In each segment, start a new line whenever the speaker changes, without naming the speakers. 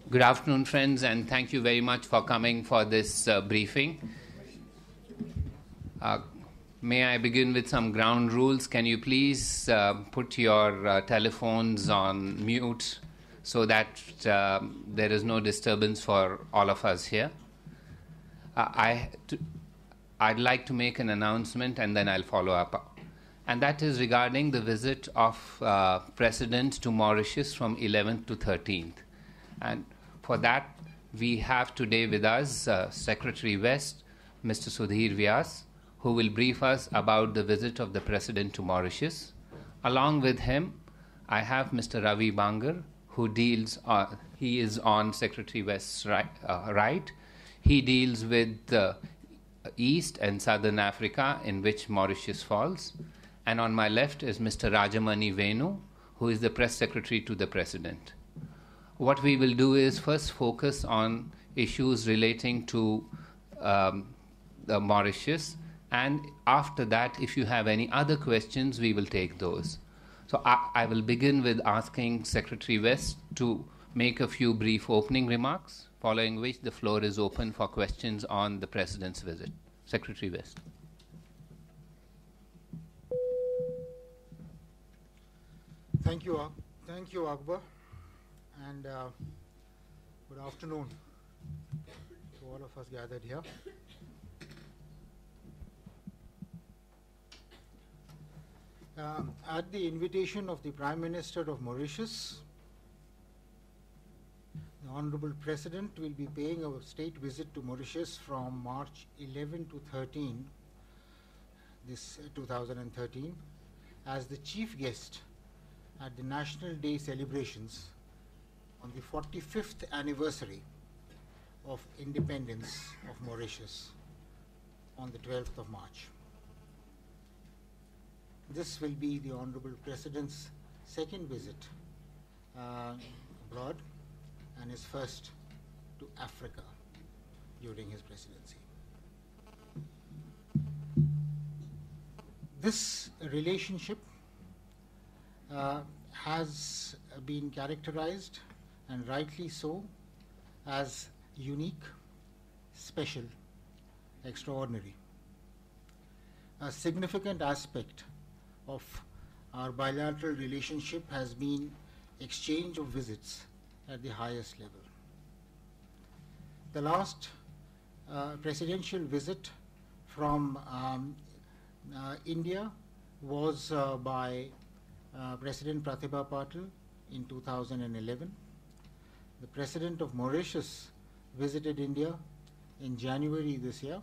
Good afternoon, friends, and thank you very much for coming for this briefing. May I begin with some ground rules? Can you please put your telephones on mute so that there is no disturbance for all of us here? I'd like to make an announcement and then I'll follow up. And that is regarding the visit of President to Mauritius from 11th to 13th. And for that, we have today with us Secretary West, Mr. Sudhir Vyas, who will brief us about the visit of the President to Mauritius. Along with him, I have Mr. Ravi Bangar, who deals, he is on Secretary West's right. He deals with East and Southern Africa, in which Mauritius falls. And on my left is Mr. Rajamani Venu, who is the Press Secretary to the President. What we will do is first focus on issues relating to the Mauritius, and after that, if you have any other questions, we will take those. So I will begin with asking Secretary West to make a few brief opening remarks, following which the floor is open for questions on the President's visit. Secretary West.
Thank you, Akbar, and good afternoon to all of us gathered here. At the invitation of the Prime Minister of Mauritius, the Honorable President will be paying a state visit to Mauritius from March 11 to 13, this 2013, as the chief guest at the National Day celebrations on the 45th anniversary of independence of Mauritius on the 12th of March. This will be the Honorable President's second visit abroad and his first to Africa during his presidency. This relationship has been characterized, and rightly so, as unique, special, extraordinary. A significant aspect of our bilateral relationship has been exchange of visits at the highest level. The last presidential visit from India was by President Pratibha Patil in 2011. The President of Mauritius visited India in January this year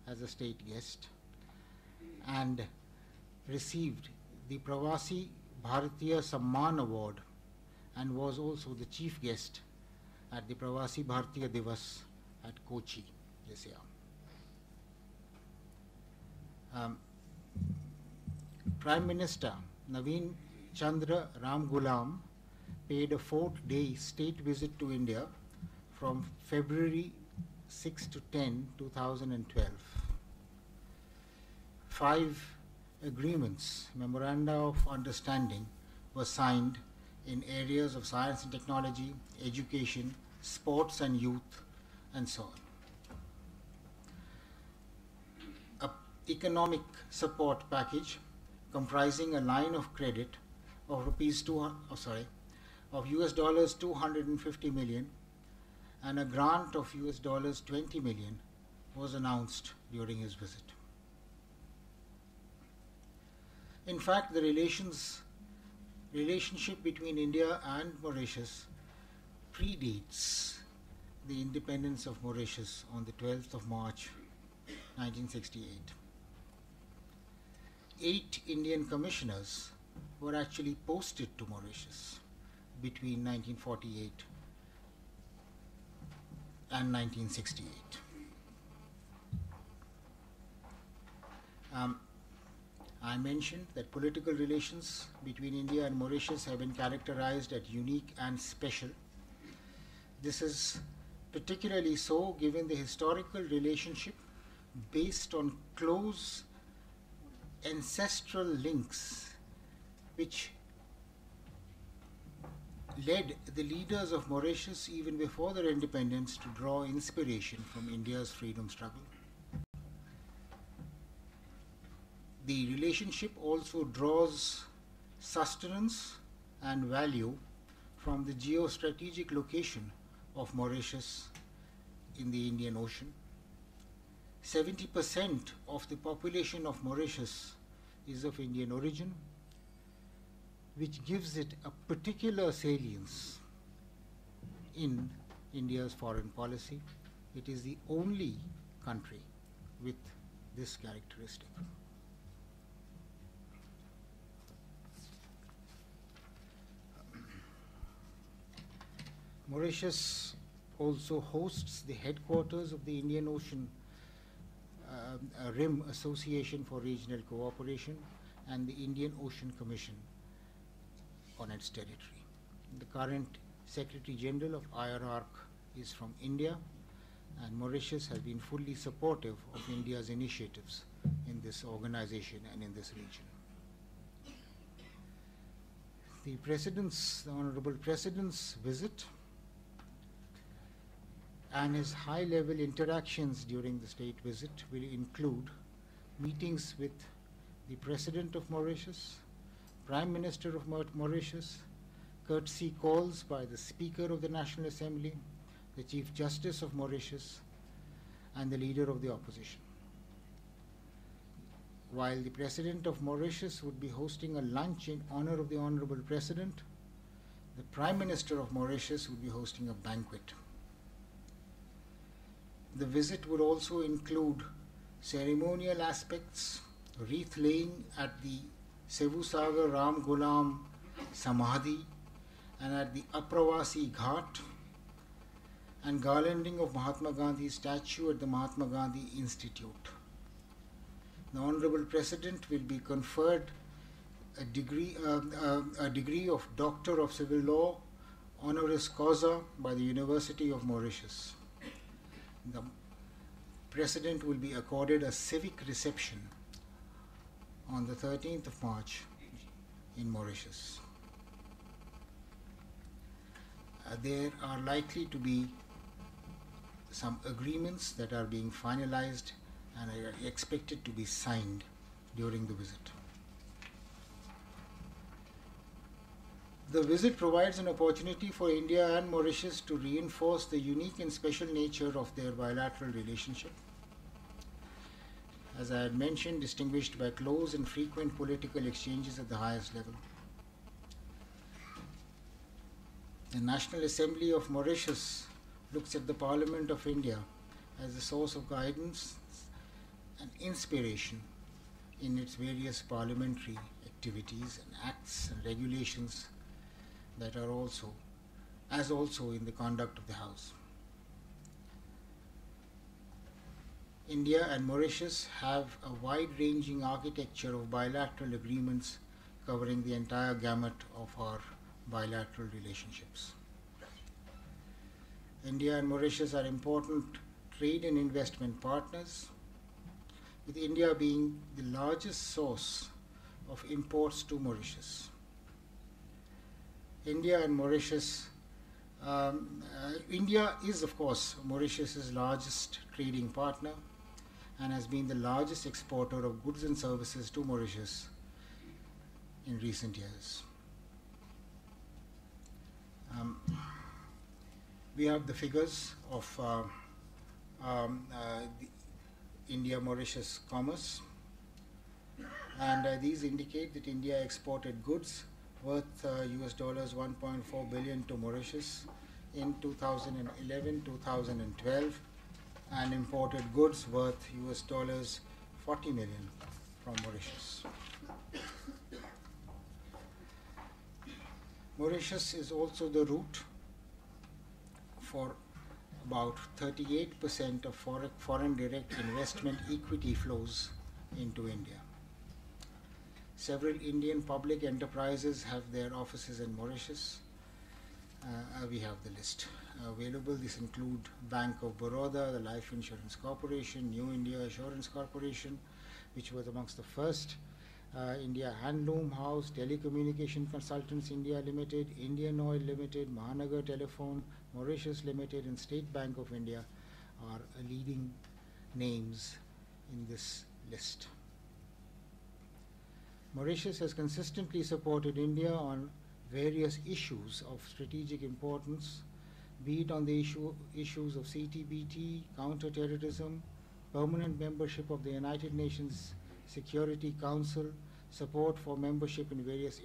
as a state guest and received the Pravasi Bharatiya Samman Award and was also the chief guest at the Pravasi Bharatiya Divas at Kochi this year. Prime Minister Naveen Chandra Ramgoolam paid a 4-day state visit to India from February 6 to 10, 2012. 5 agreements, memoranda of understanding, were signed in areas of science and technology, education, sports and youth, and so on. An economic support package comprising a line of credit of US dollars 250 million and a grant of US dollars 20 million was announced during his visit. In fact, the relationship between India and Mauritius predates the independence of Mauritius on the 12th of March 1968. 8 Indian commissioners were actually posted to Mauritius between 1948 and 1968. I mentioned that political relations between India and Mauritius have been characterized as unique and special. This is particularly so given the historical relationship based on close ancestral links which led the leaders of Mauritius even before their independence to draw inspiration from India's freedom struggle. The relationship also draws sustenance and value from the geostrategic location of Mauritius in the Indian Ocean. 70% of the population of Mauritius is of Indian origin, which gives it a particular salience in India's foreign policy. It is the only country with this characteristic. Mauritius also hosts the headquarters of the Indian Ocean Rim Association for Regional Cooperation and the Indian Ocean Commission on its territory. The current Secretary General of IRARC is from India, and Mauritius has been fully supportive of India's initiatives in this organization and in this region. The Honorable President's visit and his high-level interactions during the state visit will include meetings with the President of Mauritius, Prime Minister of Mauritius, courtesy calls by the Speaker of the National Assembly, the Chief Justice of Mauritius, and the Leader of the Opposition. While the President of Mauritius would be hosting a lunch in honor of the Honorable President, the Prime Minister of Mauritius would be hosting a banquet. The visit would also include ceremonial aspects, wreath laying at the Sevusagar Ram Ghulam Samadhi and at the Apravasi Ghat, and garlanding of Mahatma Gandhi's statue at the Mahatma Gandhi Institute. The Honorable President will be conferred a degree of Doctor of Civil Law honoris causa by the University of Mauritius. The President will be accorded a civic reception on the 13th of March in Mauritius. There are likely to be some agreements that are being finalized and are expected to be signed during the visit. The visit provides an opportunity for India and Mauritius to reinforce the unique and special nature of their bilateral relationship. As I had mentioned, distinguished by close and frequent political exchanges at the highest level. The National Assembly of Mauritius looks at the Parliament of India as a source of guidance and inspiration in its various parliamentary activities and acts and regulations that are also in the conduct of the House. India and Mauritius have a wide-ranging architecture of bilateral agreements covering the entire gamut of our bilateral relationships. India and Mauritius are important trade and investment partners, with India being the largest source of imports to Mauritius. India and Mauritius, India is of course Mauritius's largest trading partner and has been the largest exporter of goods and services to Mauritius in recent years. We have the figures of the India-Mauritius commerce, and these indicate that India exported goods worth US dollars 1.4 billion to Mauritius in 2011-2012, and imported goods worth US dollars 40 million from Mauritius. Mauritius is also the route for about 38% of foreign direct investment equity flows into India. Several Indian public enterprises have their offices in Mauritius. We have the list available. This include Bank of Baroda, the Life Insurance Corporation, New India Assurance Corporation, which was amongst the first India Handloom House, Telecommunication Consultants India Limited, Indian Oil Limited, Mahanagar Telephone, Mauritius Limited, and State Bank of India are leading names in this list. Mauritius has consistently supported India on various issues of strategic importance, be it on the issues of CTBT, counter-terrorism, permanent membership of the United Nations Security Council, support for membership in various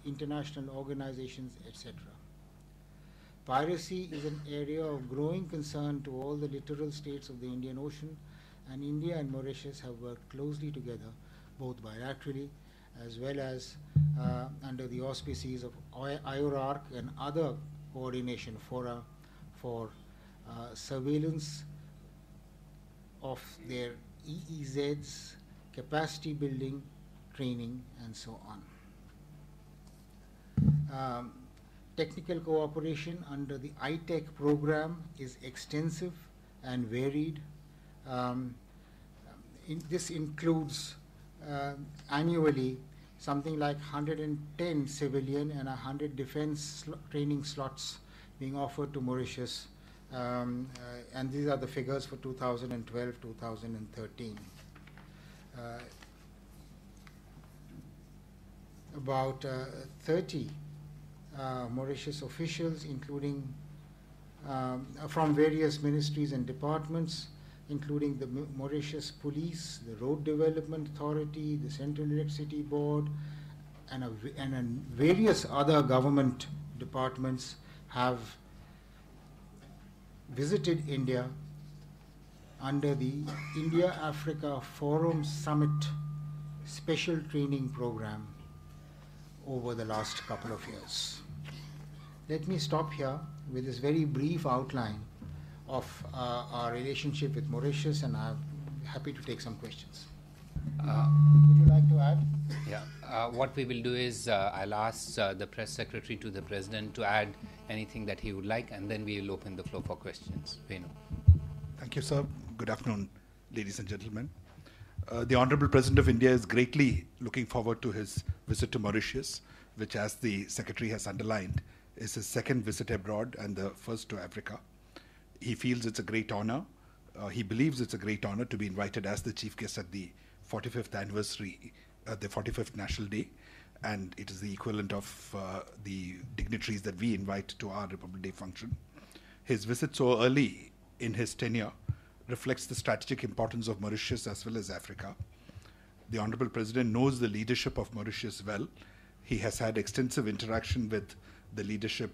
international organizations, etc. Piracy is an area of growing concern to all the littoral states of the Indian Ocean, and India and Mauritius have worked closely together, both bilaterally as well as under the auspices of IORARC and other coordination fora for surveillance of their EEZs, capacity building, training, and so on. Technical cooperation under the ITEC program is extensive and varied. This includes annually something like 110 civilian and 100 defense training slots being offered to Mauritius, and these are the figures for 2012-2013. About 30 Mauritius officials, including from various ministries and departments, including the Mauritius Police, the Road Development Authority, the Central Electricity Board, and various other government departments have visited India under the India-Africa Forum Summit special training program over the last couple of years. Let me stop here with this very brief outline of our relationship with Mauritius, and I'm happy to take some questions. Would you like to add?
Yeah. What we will do is I'll ask the press secretary to the president to add anything that he would like, and then we will open the floor for questions. Venu.
Thank you, sir. Good afternoon, ladies and gentlemen. The Honorable President of India is greatly looking forward to his visit to Mauritius, which, as the Secretary has underlined, is his second visit abroad and the first to Africa. He feels it's a great honor. He believes it's a great honor to be invited as the chief guest at the 45th anniversary, the 45th National Day, and it is the equivalent of the dignitaries that we invite to our Republic Day function. His visit so early in his tenure reflects the strategic importance of Mauritius as well as Africa. The Honorable President knows the leadership of Mauritius well. He has had extensive interaction with the leadership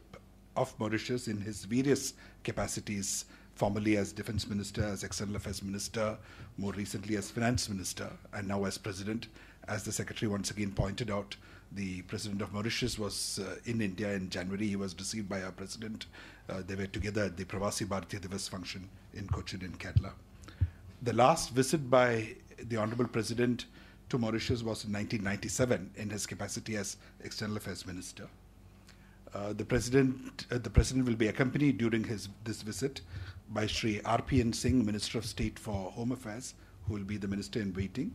of Mauritius in his various capacities, formerly as Defense Minister, as External Affairs Minister, more recently as Finance Minister, and now as President. As the Secretary once again pointed out, the President of Mauritius was in India in January. He was received by our President. They were together at the Pravasi Bharatiya Divas function in Cochin in Kerala. The last visit by the Honorable President to Mauritius was in 1997 in his capacity as External Affairs Minister. The President will be accompanied during this visit by Shri R.P.N. Singh, Minister of State for Home Affairs, who will be the Minister in waiting,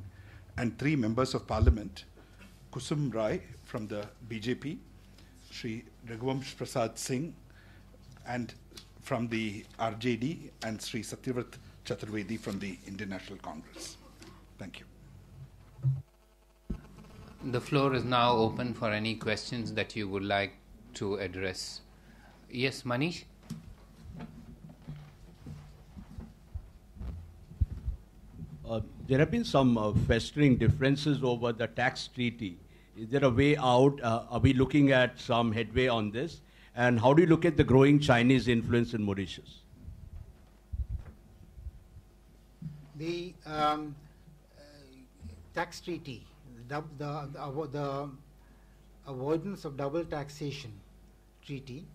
and 3 members of Parliament, Kusum Rai from the BJP, Shri Raghuvamsh Prasad Singh, and from the RJD, and Shri Satyavrat Chaturvedi from the Indian National Congress. Thank you.
The floor is now open for any questions that you would like to address. Yes, Manish?
There have been some festering differences over the tax treaty. Is there a way out? Are we looking at some headway on this? And how do you look at the growing Chinese influence in Mauritius?
The tax treaty, the avoidance of double taxation treaty,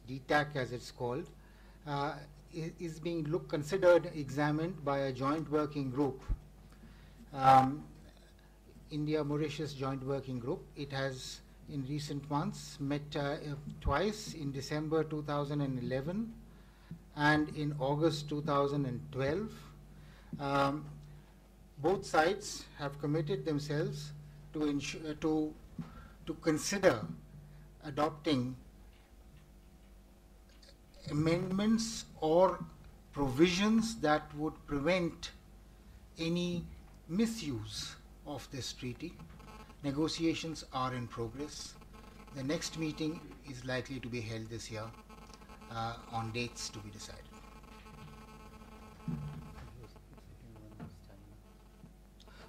DTAC as it's called, is being considered, examined by a joint working group, India-Mauritius joint working group. It has in recent months met twice, in December 2011 and in August 2012. Both sides have committed themselves to consider adopting amendments or provisions that would prevent any misuse of this treaty. Negotiations are in progress. The next meeting is likely to be held this year on dates to be decided.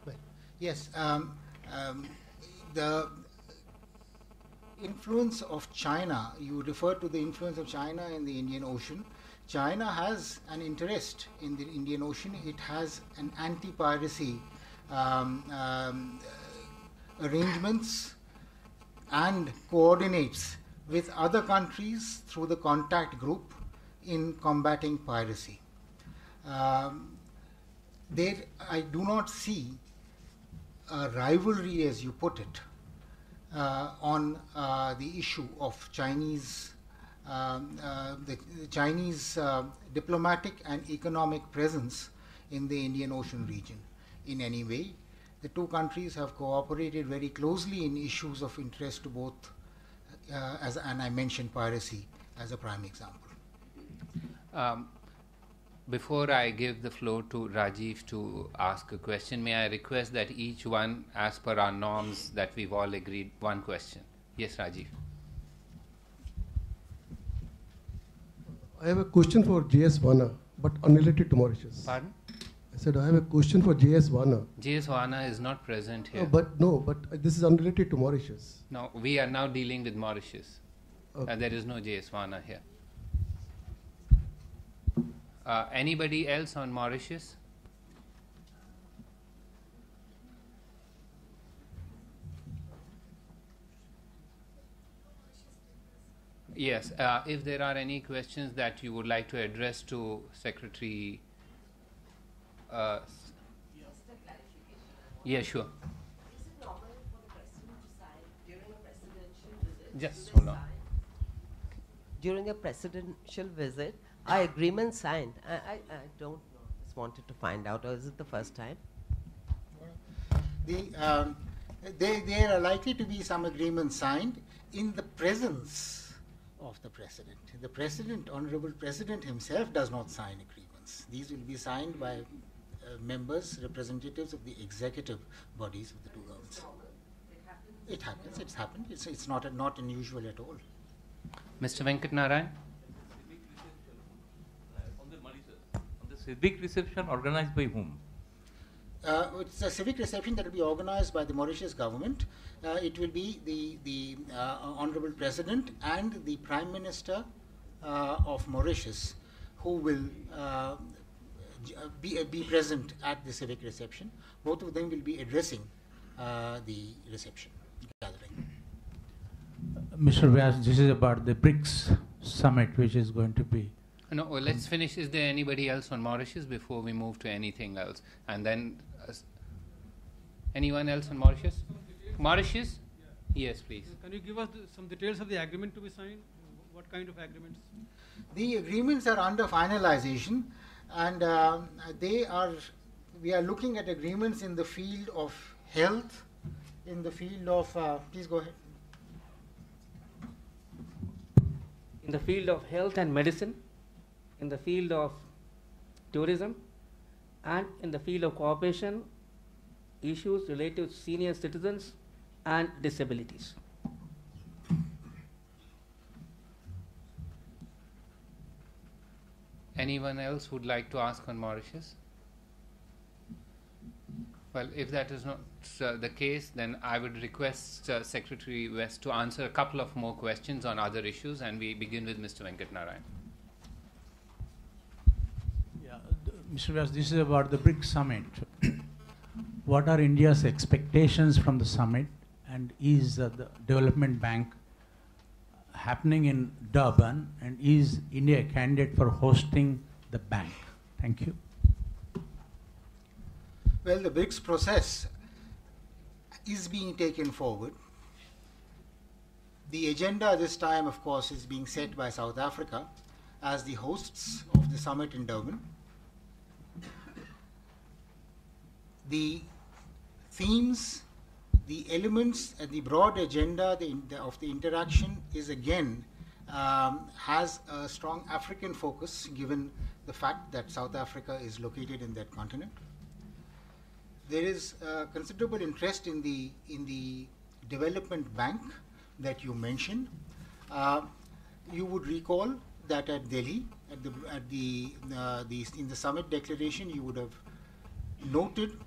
Well, yes, the influence of China, you refer to the influence of China in the Indian Ocean. China has an interest in the Indian Ocean. It has an anti-piracy arrangements and coordinates with other countries through the contact group in combating piracy. I do not see a rivalry, as you put it, on the issue of Chinese, the Chinese diplomatic and economic presence in the Indian Ocean region in any way. The two countries have cooperated very closely in issues of interest to both, and I mentioned piracy as a prime example.
Before I give the floor to Rajiv to ask a question, may I request that each one, as per our norms that we've all agreed, one question. Yes, Rajiv.
I have a question for J.S. Vana, but unrelated to Mauritius.
Pardon?
I said I have a question for J.S. Vana.
J.S. Vana is not present here.
No, but this is unrelated to Mauritius.
No, we are now dealing with Mauritius.
Okay.
There is no J.S. Vana here. Anybody else on Mauritius? Yes, if there are any questions that you would like to address to Secretary. Yeah, sure.
Is it normal for the president to sign during a presidential visit?
Just hold on.
During a presidential visit, are agreements signed? I don't know. Just wanted to find out, or is it the first time?
There are likely to be some agreements signed in the presence of the president. The president, honorable president himself, does not sign agreements. These will be signed by members, representatives of the executive bodies of the two governments. It happens. It's happened. It's not unusual at all.
Mr. Venkat Narayan?
On the civic reception organized by whom?
It's a civic reception that will be organized by the Mauritius government. It will be the Honorable President and the Prime Minister of Mauritius who will be present at the civic reception. Both of them will be addressing the reception gathering.
Mr. Vyas, this is about the BRICS summit which is going to be.
No, well, let's finish. Is there anybody else on Mauritius before we move to anything else? And then, anyone else on Mauritius? Mauritius? Yes, please.
Can you give us some details of the agreement to be signed? What kind of agreements?
The agreements are under finalization, and we are looking at agreements in the field of health, in the field of, please go ahead.
In the field of health and medicine, in the field of tourism, and in the field of cooperation, issues related to senior citizens and disabilities.
Anyone else would like to ask on Mauritius? Well, if that is not the case, then I would request Secretary West to answer a couple of more questions on other issues, and we begin with Mr. Venkat Narayan.
Yeah, Mr. Vyas, this is about the BRICS summit. What are India's expectations from the summit, and is the development bank happening in Durban, and is India a candidate for hosting the bank? Thank you.
Well, the BRICS process is being taken forward. The agenda this time, of course, is being set by South Africa as the hosts of the summit in Durban. The themes, the elements and the broad agenda of the interaction is again has a strong African focus, given the fact that South Africa is located in that continent. There is considerable interest in the development bank that you mentioned. You would recall that at Delhi, in the summit declaration, you would have noted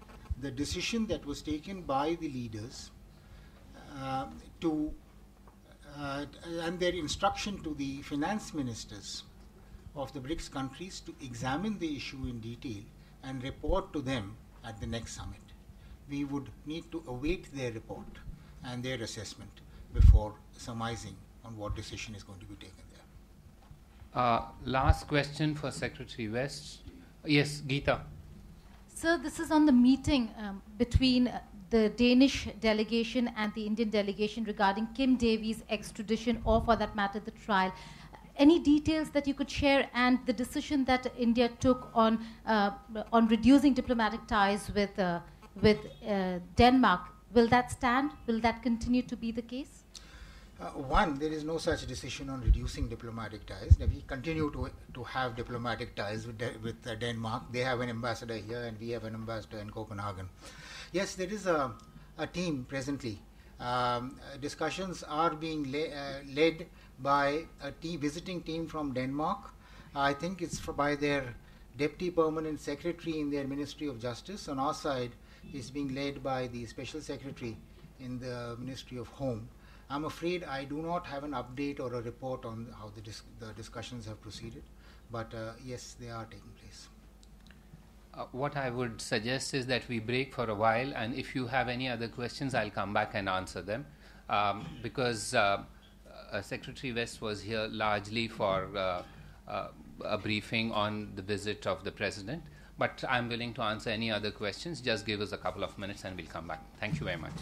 the decision that was taken by the leaders and their instruction to the finance ministers of the BRICS countries to examine the issue in detail and report to them at the next summit. We would need to await their report and their assessment before surmising on what decision is going to be taken there.
Last question for Secretary West. Yes, Geeta.
Sir, this is on the meeting between the Danish delegation and the Indian delegation regarding Kim Davies' extradition, or for that matter, the trial. Any details that you could share, and the decision that India took on reducing diplomatic ties with Denmark, will that stand? Will that continue to be the case?
One, there is no such decision on reducing diplomatic ties. We continue to have diplomatic ties with Denmark. They have an ambassador here and we have an ambassador in Copenhagen. Yes, there is a team presently. Discussions are being led by a visiting team from Denmark. I think it's by their Deputy Permanent Secretary in their Ministry of Justice. On our side, it's being led by the Special Secretary in the Ministry of Home. I'm afraid I do not have an update or a report on how the discussions have proceeded, but yes, they are taking place.
What I would suggest is that we break for a while, and if you have any other questions, I'll come back and answer them, because Secretary West was here largely for a briefing on the visit of the President, but I'm willing to answer any other questions. Just give us a couple of minutes and we'll come back. Thank you very much.